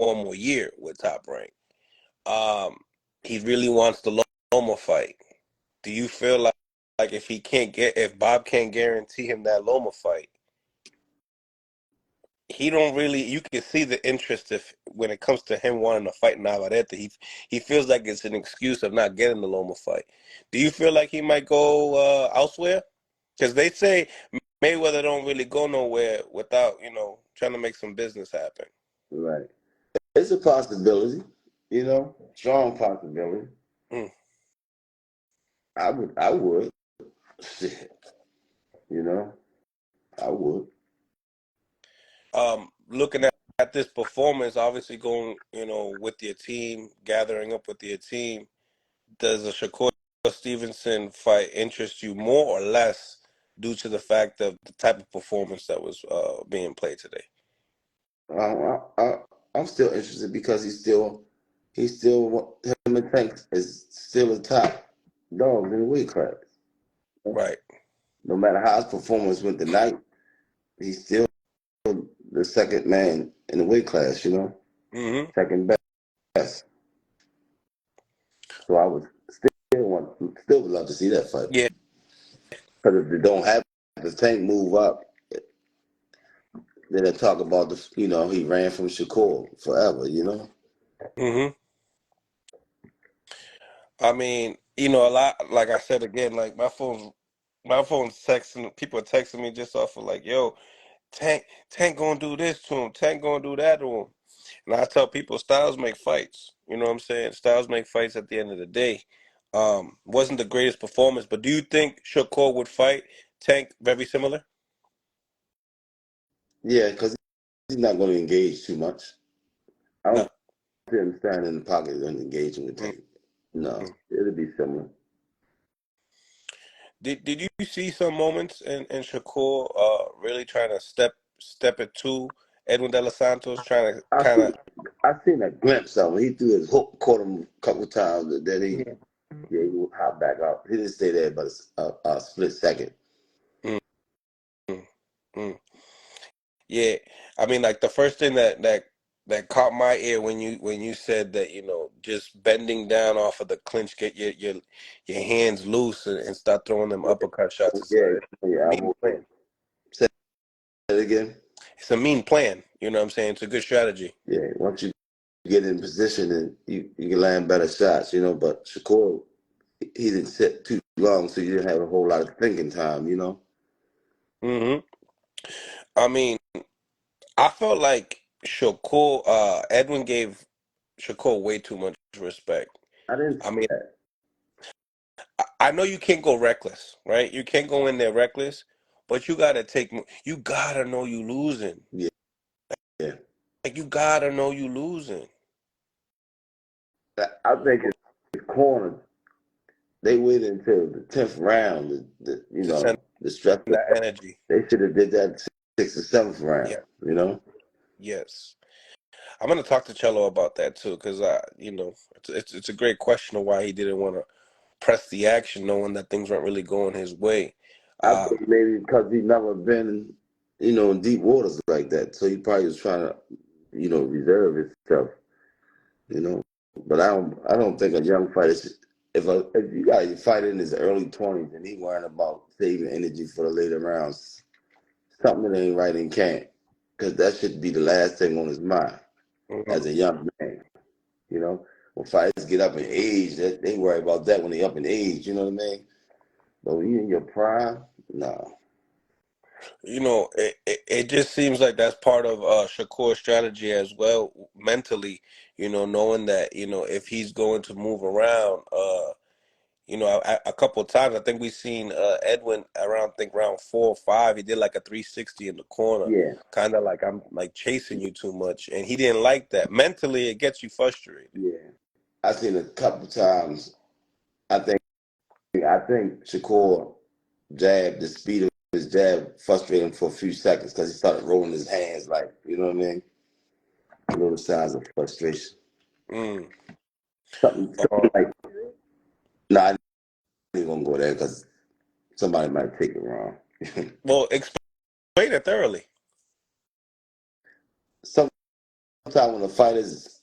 one more year with Top Rank. He really wants the Loma fight. Do you feel like if Bob can't guarantee him that Loma fight, he don't really you can see the interest if when it comes to him wanting to fight Navarrete, he feels like it's an excuse of not getting the Loma fight. Do you feel like he might go elsewhere? Because they say Mayweather don't really go nowhere without, trying to make some business happen. Right. It's a possibility, strong possibility. Mm. I would. Shit. I would. Looking at this performance, obviously going, with your team, gathering up with your team, does a Shakur Stevenson fight interest you more or less due to the fact of the type of performance that was being played today? I'm still interested because he's still him and Tank is still the top dogs in the weight class. Right. No matter how his performance went tonight, he's still the second man in the weight class. Mm-hmm. Second best. So I would still would love to see that fight. Yeah. Because if they don't have the Tank move up, then they talk about he ran from Shakur forever. Mm-hmm. I mean, a lot, like I said again, like my phone's texting, people are texting me just off of like, yo, Tank gonna do this to him, Tank gonna do that to him. And I tell people styles make fights. You know what I'm saying? Styles make fights at the end of the day. Wasn't the greatest performance, but do you think Shakur would fight Tank very similar? Yeah, because he's not going to engage too much. I No. don't see him standing in the pocket and engaging with Mm, Tank. No, mm. it'll be similar. Did you see some moments in Shakur really trying to step it to Edwin De Los Santos, trying to I kind see. of I seen a glimpse of him. He threw his hook, caught him a couple of times, and then he yeah. hopped back up. He didn't stay there but a split second. Mm, mm, mm. Yeah, I mean, like the first thing that caught my ear when you said that, just bending down off of the clinch, get your hands loose and start throwing them uppercut shots. It's Yeah, a yeah. I mean will plan. say that again. It's a mean plan. You know what I'm saying? It's a good strategy. Yeah, once you get in position and you can land better shots, But Shakur, he didn't sit too long, so you didn't have a whole lot of thinking time. Hmm. I mean, I felt like Edwin gave Shakur way too much respect. I didn't I see mean, that. I know you can't go reckless, right? You can't go in there reckless, but you gotta know you losing. Yeah, yeah. Like you gotta know you losing. I think it's corners. They waited until the 10th round. To send The stress. that energy. They should have did that 6th or 7th round. Yeah, yes. I'm gonna talk to Cello about that too, because it's a great question of why he didn't want to press the action, knowing that things weren't really going his way. I Um, think maybe because he's never been, in deep waters like that, so he probably was trying to, reserve himself. You know, but I don't think a young fighter. If you got a fighter in his early 20s and he worrying about saving energy for the later rounds, something that ain't right in camp, because that should be the last thing on his mind as mhm. a young man. When fighters get up in age, they worry about that when they up in age. You know what I mean? But when you in your prime, no. It just seems like that's part of Shakur's strategy as well, mentally, knowing that, if he's going to move around, a couple of times, I think we've seen Edwin around, I think round 4 or 5, he did like a 360 in the corner, Yeah, kind of like I'm like chasing you too much, and he didn't like that. Mentally, it gets you frustrated. yeah. I seen a couple times. I think Shakur jab, the speed of his jab frustrated him for a few seconds because he started rolling his hands like, you know what I mean? The signs of frustration. Mm. Something like, no, I ain't gonna go there because somebody might take it wrong. Well, explain it thoroughly. Something when the fight is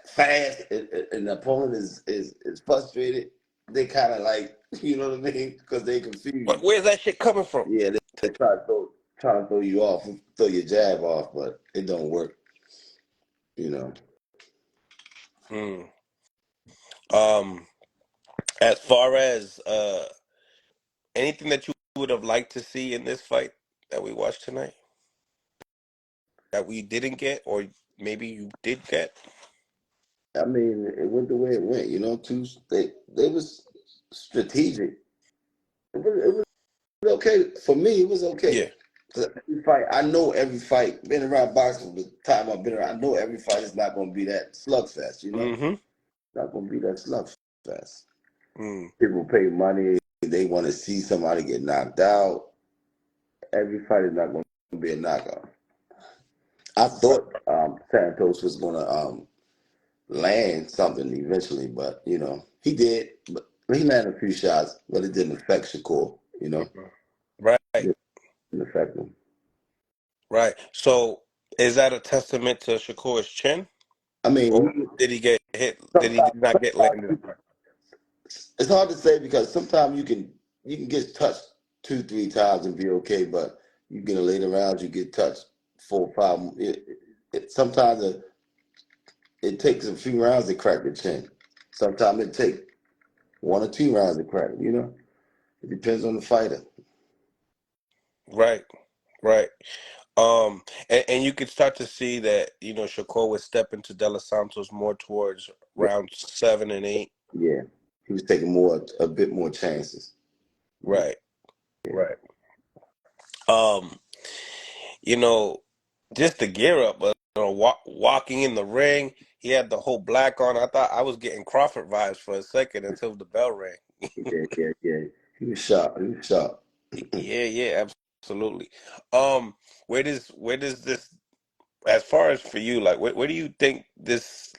fast and the opponent is frustrated, they kind of like you know what I mean because they confused. Where's that shit coming from? Yeah, they try to throw you off, throw your jab off, but it don't work. You know. Mm. Um, as far as anything that you would have liked to see in this fight that we watched tonight that we didn't get, or maybe you did get? I mean, it went the way it went. You know, they was strategic. It was okay for me. It was okay. Yeah. 'Cause every fight, I know every fight. Been around boxing the time I've been around, I know every fight is not going to be that slugfest. You know, Mm-hmm. not going to be that slugfest. Mm. People pay money. They want to see somebody get knocked out. Every fight is not going to be a knockout. I thought Santos was going to land something eventually, but you know he did. But he landed a few shots, but it didn't affect Shakur. You know, Mhm. Right. it didn't affect him. Right. So is that a testament to Shakur's chin, I or mean, did he get hit? Did he sometimes, not get landed? it's hard to say because sometimes you can get touched 2, 3 times and be okay, but you get a later rounds, you get touched 4, 5. Sometimes it takes a few rounds to crack the chin. Sometimes it takes 1 or 2 rounds to crack it. You know, it depends on the fighter. Right. Right. And you could start to see that, Shakur was stepping to De Los Santos more towards round 7 and 8. Yeah, he was taking a bit more chances. Right. Yeah, Right. Um, you know, just the gear up, but walking in the ring, he had the whole black on. I thought I was getting Crawford vibes for a second until the bell rang. yeah. He was sharp. He was sharp. Yeah, yeah, absolutely. Um, where does this, as far as for you, like where do you think this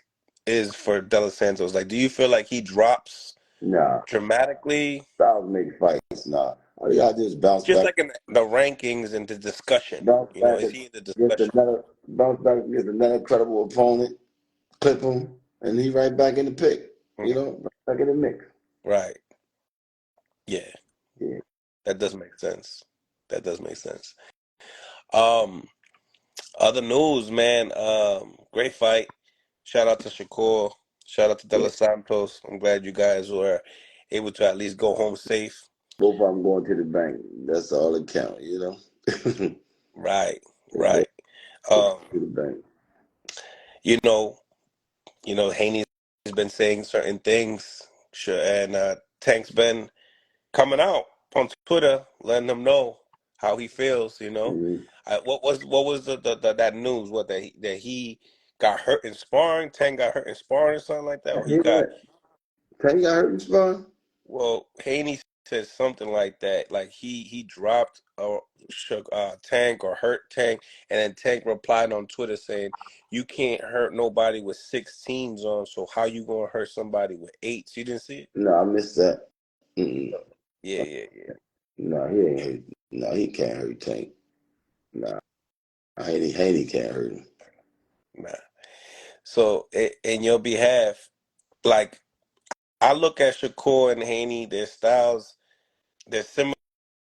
is for De Los Santos? Like, do you feel like he drops Nah, dramatically, styles make fights. Nah, all you gotta do is just like in the rankings and the discussion? bounce back Is he in the against discussion? another credible opponent, clip him, and he right back in the pick. You Mhm. know, back in the mix. Right. Yeah, Yeah, that does make sense. That does make sense. Um, Other news, man. Great fight. Shout out to Shakur. Shout out to De yeah. Los Santos. I'm glad you guys were able to at least go home safe. Both of them going to the bank. That's all that count. You know, Right, they both right. Um, to the bank. you know, Haney's been saying certain things, and Tank's been coming out on Twitter, letting them know how he feels. Mm-hmm. What was that news? What that he got hurt in sparring? Tank got hurt in sparring or something like that, I or he hear got. that. Tank got hurt in sparring. Well, Haney said something like that, like he dropped Tank or hurt Tank, and then Tank replied on Twitter saying, "You can't hurt nobody with 16s on, so how you gonna hurt somebody with 8s?" You didn't see it? No, I missed that. Mm-mm. Yeah, yeah, yeah. No, he ain't hurt. No, he can't hurt Tank. No, Haney can't hurt him. Nah. So, in your behalf, like I look at Shakur and Haney, their styles, they're similar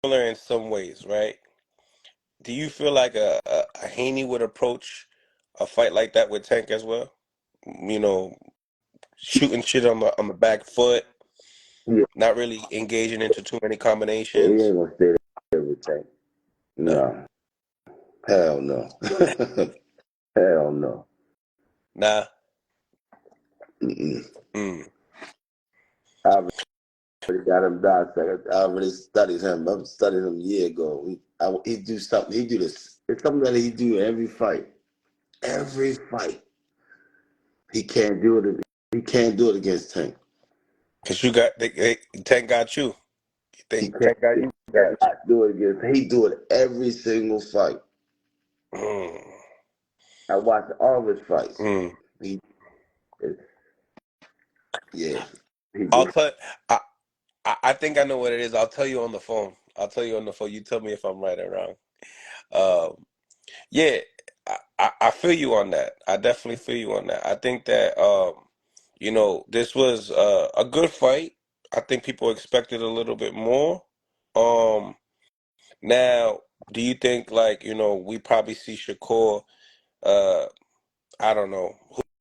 in some ways, right? Do you feel like a Haney would approach a fight like that with Tank as well? You know, shooting shit on the back foot, Yeah, not really engaging into too many he combinations. ain't gonna stay there with Tank. No, No, hell no, hell no. nah. Mm-mm. Mm, I already got him dissected. I already studied him. I studied him a year ago. He do something. He do this. It's something that he do every fight. Every fight. He can't do it. He can't do it against Tank. cause Tank got you. You He think can't. Tank got He you? Got you. cannot do it against. He do it every single fight. Mm, I watch all his fights. mm. He, yeah, he I'll just tell. I, I think I know what it is. I'll tell you on the phone. I'll tell you on the phone. You tell me if I'm right or wrong. Um, yeah. I feel you on that. I definitely feel you on that. I think that this was a good fight. I think people expected a little bit more. Um, Now, do you think like, we probably see Shakur, uh I don't know.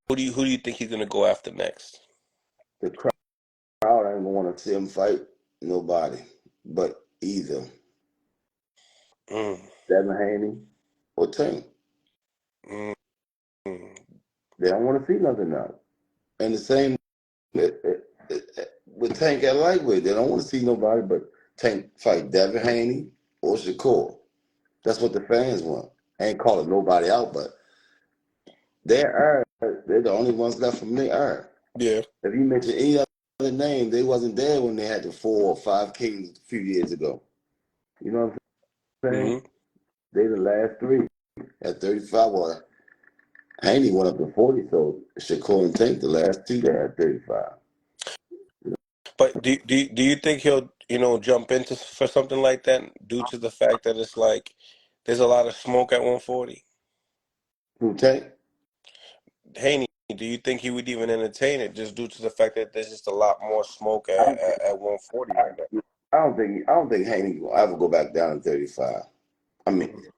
Who do you think he's gonna go after next? The crowd ain't gonna want to see him fight nobody, but either Mm, Devin Haney or Tank. mm, mm. They don't want to see nothing now. And the same with Tank at lightweight. They don't want to see nobody but Tank fight Devin Haney or Shakur. That's what the fans want. I ain't calling nobody out, but they're the only ones left from their era. Yeah. If you mention any other name, they wasn't there when they had the 4 or 5 kings a few years ago. You know what I'm saying? Hmm. They the last three at 35. Well, Haney went up to 40, so Shakur and Tank the last two there at 35. But do you think he'll, jump into for something like that due to the fact that it's like there's a lot of smoke at 140? Who Tank? Haney, do you think he would even entertain it just due to the fact that there's just a lot more smoke I at, don't think. at 140 right now? I don't think Haney will ever go back down to 35. I mean, Mhm.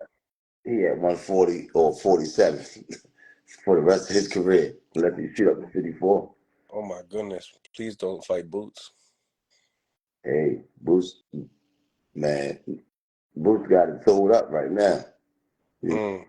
he had 140 or 47 for the rest of his career, unless he shoot up to 54. Oh my goodness. Please don't fight Boots. Hey, man, Boots got it sold up right now. You Mm.